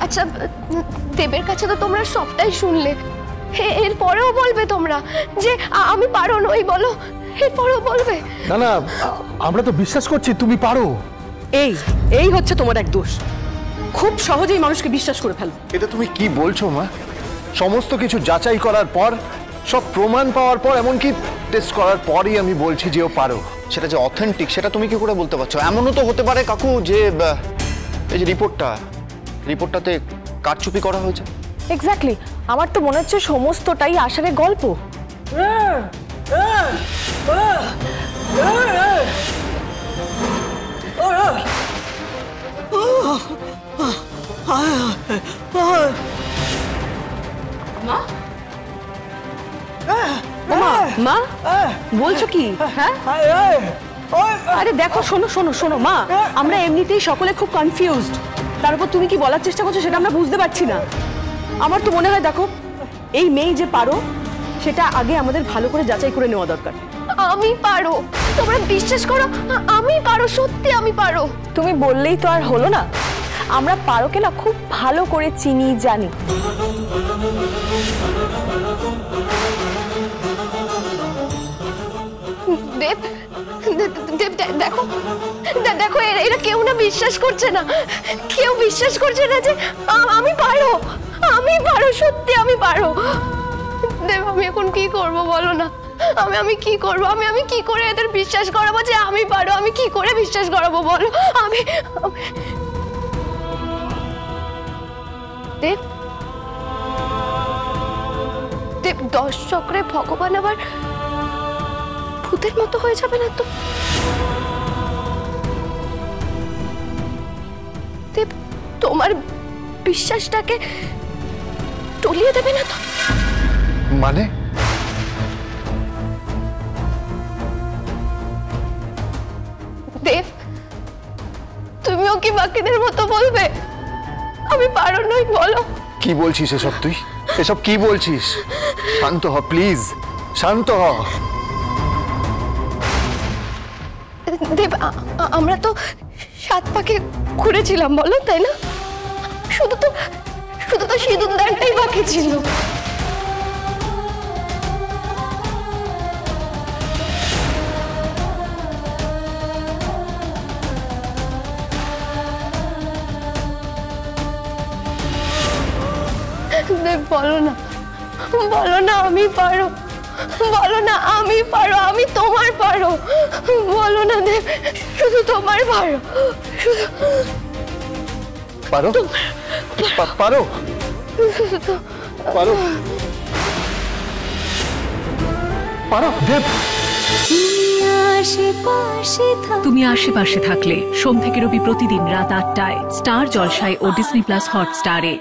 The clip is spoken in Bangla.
আচ্ছা দেবের কাছে তো তোমরা সবটাই শুনলে, এরপরেও বলবে তোমরা যে আমি পারো নই? বলো, এরপরেও বলবে? না না, আমরা তো বিশ্বাস করছি তুমি পারো। এই হচ্ছে তোমার এক দোষ, খুব সহজেই মানুষকে বিশ্বাস করে ফেলো। এটা তুমি কি বলছো মা? সমস্ত কিছু যাচাই করার পর, সব প্রমাণ পাওয়ার পর, এমনকি টেস্ট করার পরই আমি বলছি যে ও পারো। সেটা যে অথেন্টিক সেটা তুমি কি করে বলতে পারছো? এমনও তো হতে পারে কাকু যে এই যে রিপোর্টটাতে কারচুপি করা হয়েছে। এক্স্যাক্টলি, আমার তো মনে হচ্ছে সমস্তটাই আষাঢ়ের গল্প। মা বলছো কি? হ্যাঁ আরে দেখো, শোনো শোনো শোনো মা, আমরা এমনিতেই সকলে খুব কনফিউজড, তার উপর তুমি কি বলার চেষ্টা করছো সেটা আমরা বুঝতে পারছি না। আমার তো মনে হয় দেখো, এই মেয়ে যে পারো সেটা আগে আমাদের ভালো করে যাচাই করে নেওয়া দরকার। আমি পারো, তোমরা বিশ্বাস করো, আমি পারো, সত্যি আমি পারো। তুমি বললেই তো আর হলো না, আমরা পারোকে না খুব ভালো করে চিনি, জানি। দেব, দেব দেখো দেখো, এরা কেউ না বিশ্বাস করছে না, কেউ বিশ্বাস করছে না যে আমি পারো, আমি পারো, সত্যি আমি পারো। দেব আমি এখন কি করব বলো না, আমি কি করব? আমি কি করে এদের বিশ্বাস করাবো যে আমি পারো? আমি কি করে বিশ্বাস করাবো বলো? আমি দেব, দেব 10 চক্রে ভগবান আবার ভূতের মতো হয়ে যাবে না তো? দেব তোমার বিশ্বাসটাকে টলিয়ে দেবে না তো? মানে দেব তুমিও কি বাকিদের মতো বলবে আমি পারো নই? বলো কি বলছিস এসব? তুই এসব কি বলছিস? শান্ত হ প্লিজ, শান্ত হ। দেব আমরা তো 7 পাকে ঘুরেছিলাম বলো, তাই না? শুধু তো সিঁদুর দানটাই বাকি ছিল। দেব বলো না, বলো না আমি পারো, বলো না আমি পারো, আমি তোমার পারো, বলো না দেব, শুধু তোমার পারো, শুধু পারো, পারো, পারো, পারো দেব। তুমি আশেপাশে থাকলে সোম থেকে রবি প্রতিদিন রাত 8টায় স্টার জলসায় ও ডিজনি প্লাস হটস্টারে।